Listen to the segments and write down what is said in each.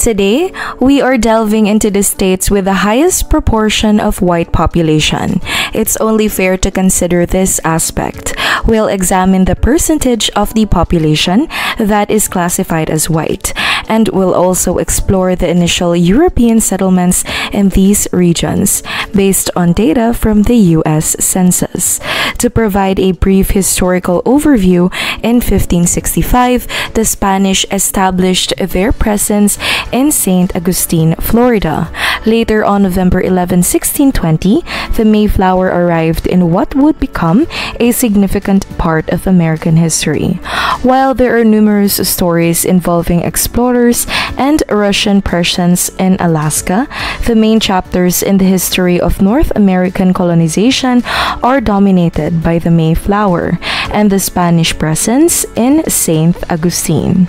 Today, we are delving into the states with the highest proportion of white population. It's only fair to consider this aspect. We'll examine the percentage of the population that is classified as white, and we'll also explore the initial European settlements in these regions based on data from the U.S. Census. To provide a brief historical overview, in 1565, the Spanish established their presence in St. Augustine, Florida. Later, on November 11, 1620, the Mayflower arrived in what would become a significant part of American history. While there are numerous stories involving explorers and Russian presence in Alaska, the main chapters in the history of North American colonization are dominated by the Mayflower and the Spanish presence in St. Augustine.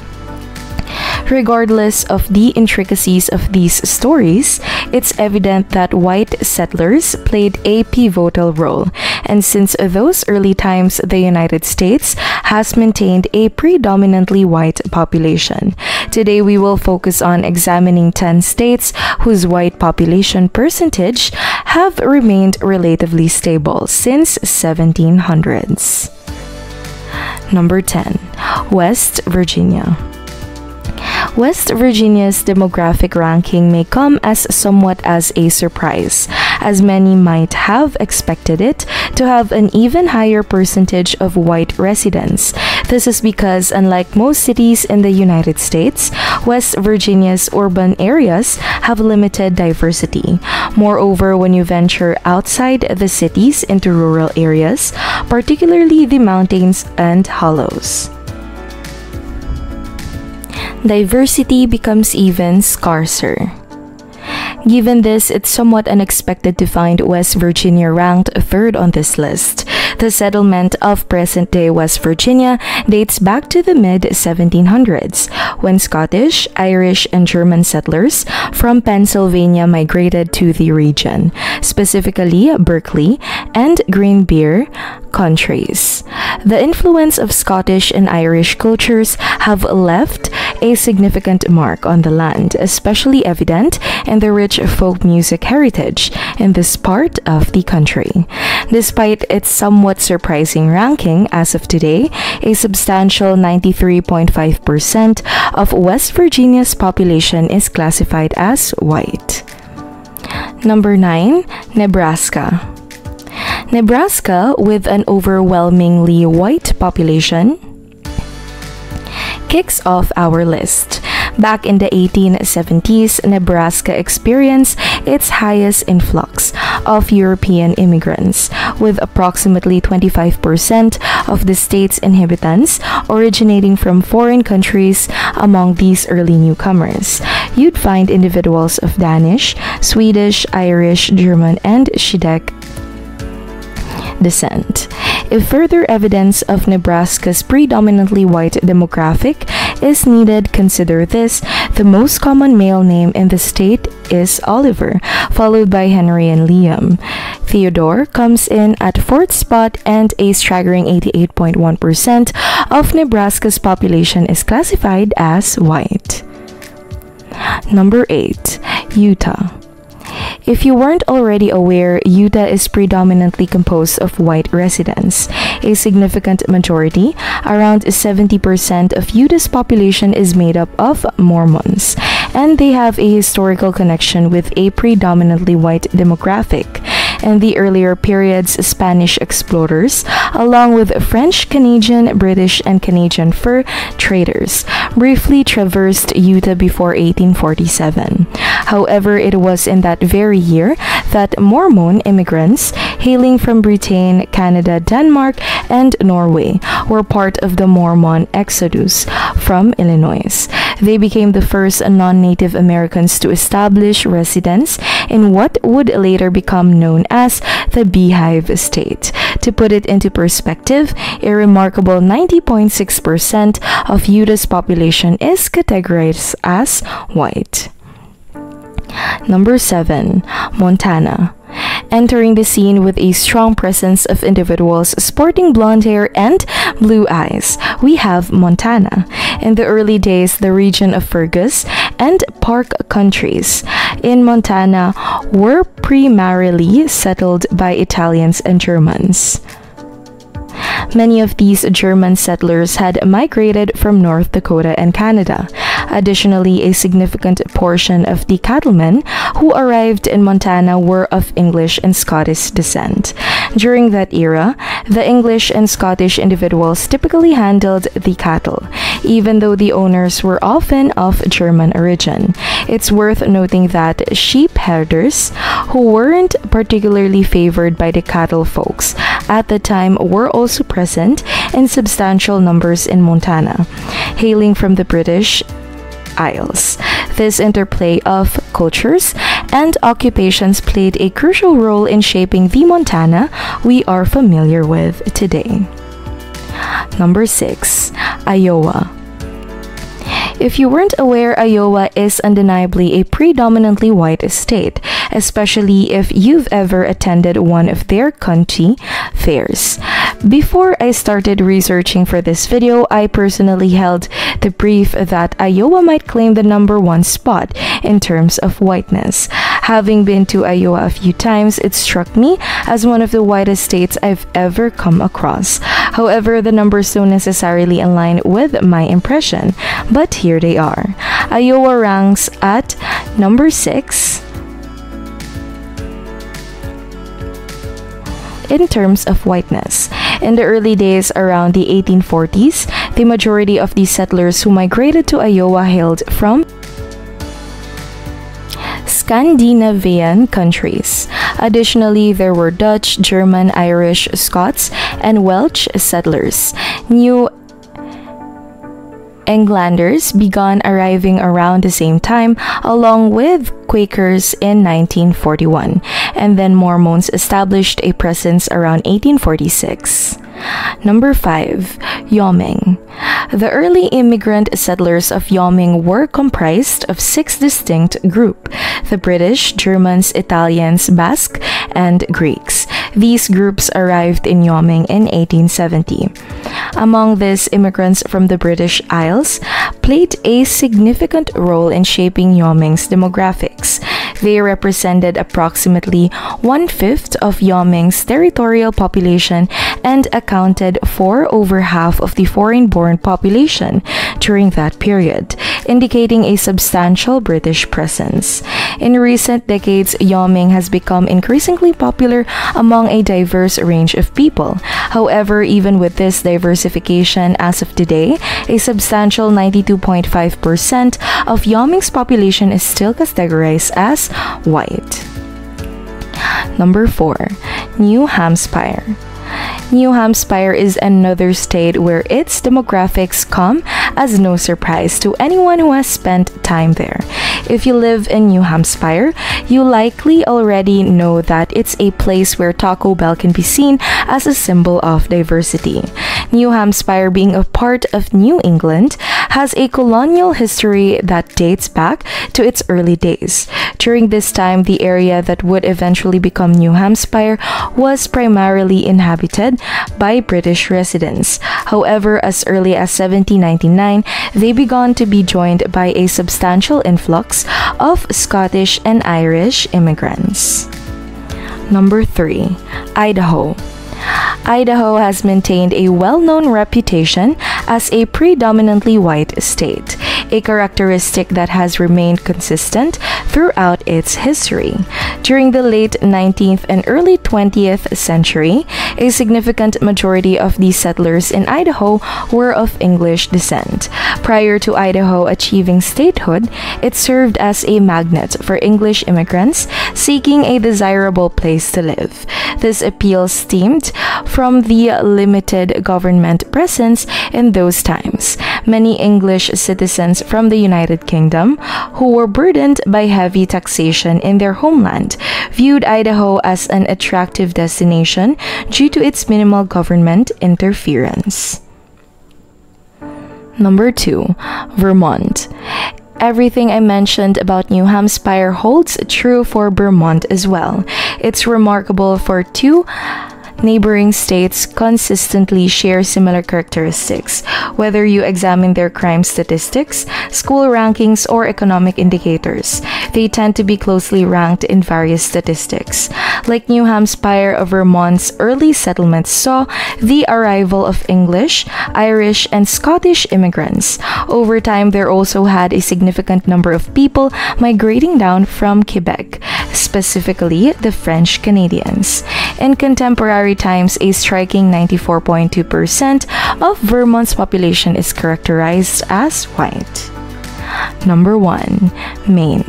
Regardless of the intricacies of these stories, it's evident that white settlers played a pivotal role, and since those early times, the United States has maintained a predominantly white population. Today, we will focus on examining 10 states whose white population percentage have remained relatively stable since 1700s. Number 10. West Virginia. West Virginia's demographic ranking may come as somewhat as a surprise, as many might have expected it to have an even higher percentage of white residents. This is because, unlike most cities in the United States, West Virginia's urban areas have limited diversity. Moreover, when you venture outside the cities into rural areas, particularly the mountains and hollows, diversity becomes even scarcer. Given this, it's somewhat unexpected to find West Virginia ranked third on this list. The settlement of present-day West Virginia dates back to the mid-1700s, when Scottish, Irish, and German settlers from Pennsylvania migrated to the region, specifically Berkeley and Green Beer countries. The influence of Scottish and Irish cultures have left a significant mark on the land, especially evident in the rich folk music heritage in this part of the country. Despite its somewhat surprising ranking as of today, a substantial 93.5% of West Virginia's population is classified as white. Number 9. Nebraska. Nebraska, with an overwhelmingly white population, kicks off our list. Back in the 1870s, Nebraska experienced its highest influx of European immigrants, with approximately 25% of the state's inhabitants originating from foreign countries. Among these early newcomers, you'd find individuals of Danish, Swedish, Irish, German, and Shidek descent. If further evidence of Nebraska's predominantly white demographic is needed, consider this: the most common male name in the state is Oliver, followed by Henry and Liam. Theodore comes in at fourth spot, and a staggering 88.1% of Nebraska's population is classified as white. Number 8. Utah. If you weren't already aware, Utah is predominantly composed of white residents. A significant majority, around 70% of Utah's population, is made up of Mormons, and they have a historical connection with a predominantly white demographic. In the earlier periods, Spanish explorers, along with French, Canadian, British, and Canadian fur traders, briefly traversed Utah before 1847. However, it was in that very year that Mormon immigrants hailing from Britain, Canada, Denmark, and Norway were part of the Mormon exodus from Illinois. They became the first non-Native Americans to establish residence in what would later become known as the Beehive State. To put it into perspective, a remarkable 90.6% of Utah's population is categorized as white. Number 7. Montana. Entering the scene with a strong presence of individuals sporting blonde hair and blue eyes, we have Montana. In the early days, the region of Fergus and park countries in Montana were primarily settled by Italians and Germans. Many of these German settlers had migrated from North Dakota and Canada. Additionally, a significant portion of the cattlemen who arrived in Montana were of English and Scottish descent. During that era, the English and Scottish individuals typically handled the cattle, even though the owners were often of German origin. It's worth noting that sheep herders, who weren't particularly favored by the cattle folks at the time, were also present in substantial numbers in Montana, hailing from the British Isles. This interplay of cultures and occupations played a crucial role in shaping the Montana we are familiar with today. Number 6. Iowa. If you weren't aware, Iowa is undeniably a predominantly white state, especially if you've ever attended one of their county fairs. Before I started researching for this video, I personally held the belief that Iowa might claim the #1 spot in terms of whiteness. Having been to Iowa a few times, it struck me as one of the whitest states I've ever come across. However, the numbers don't necessarily align with my impression, but here they are. Iowa ranks at number 6 in terms of whiteness. In the early days around the 1840s, the majority of the settlers who migrated to Iowa hailed from Scandinavian countries. Additionally, there were Dutch, German, Irish, Scots, and Welsh settlers. New Englanders began arriving around the same time, along with Quakers in 1941, and then Mormons established a presence around 1846. Number 5. Wyoming. The early immigrant settlers of Wyoming were comprised of 6 distinct groups: the British, Germans, Italians, Basque, and Greeks. These groups arrived in Wyoming in 1870. Among these, immigrants from the British Isles played a significant role in shaping Wyoming's demographics. They represented approximately 1/5 of Wyoming's territorial population and accounted for over half of the foreign-born population during that period, indicating a substantial British presence. In recent decades, Wyoming has become increasingly popular among a diverse range of people. However, even with this diversification, as of today, a substantial 92.5% of Wyoming's population is still categorized as white. Number 4. New Hampshire. New Hampshire is another state where its demographics come as no surprise to anyone who has spent time there. If you live in New Hampshire, you likely already know that it's a place where Taco Bell can be seen as a symbol of diversity. New Hampshire, being a part of New England, has a colonial history that dates back to its early days. During this time, the area that would eventually become New Hampshire was primarily inhabited by British residents. However, as early as 1799, they began to be joined by a substantial influx of Scottish and Irish immigrants. Number 3. Idaho. Idaho has maintained a well-known reputation as a predominantly white state, a characteristic that has remained consistent throughout its history. During the late 19th and early 20th century, a significant majority of the settlers in Idaho were of English descent. Prior to Idaho achieving statehood, it served as a magnet for English immigrants seeking a desirable place to live. This appeal stemmed from the limited government presence in those times. Many English citizens from the United Kingdom, who were burdened by heavy taxation in their homeland, viewed Idaho as an attractive destination due to its minimal government interference. Number 2. Vermont. Everything I mentioned about New Hampshire holds true for Vermont as well. It's remarkable for two Neighboring states consistently share similar characteristics, whether you examine their crime statistics, school rankings, or economic indicators. They tend to be closely ranked in various statistics. Like New Hampshire, Vermont's early settlements saw the arrival of English, Irish, and Scottish immigrants. Over time, there also had a significant number of people migrating down from Quebec, specifically the French Canadians. In contemporary times, a striking 94.2% of Vermont's population is characterized as white. Number 1. Maine.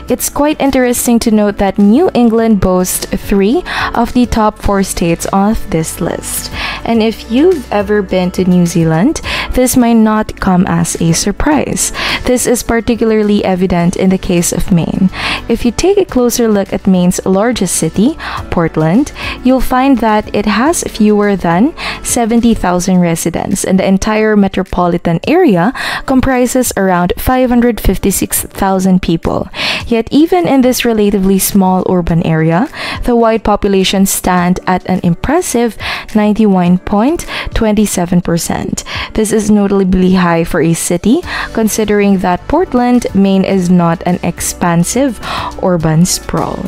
It's quite interesting to note that New England boasts 3 of the top 4 states of this list. And if you've ever been to New Zealand, this might not come as a surprise. This is particularly evident in the case of Maine. If you take a closer look at Maine's largest city, Portland, you'll find that it has fewer than 70,000 residents, and the entire metropolitan area comprises around 556,000 people. Yet even in this relatively small urban area, the white population stand at an impressive 91.27%. This is notably high for a city, considering that Portland, Maine is not an expansive urban sprawl.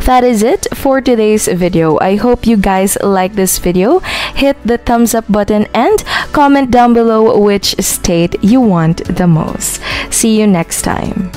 That is it for today's video. I hope you guys like this video. Hit the thumbs up button and comment down below which state you want the most. See you next time.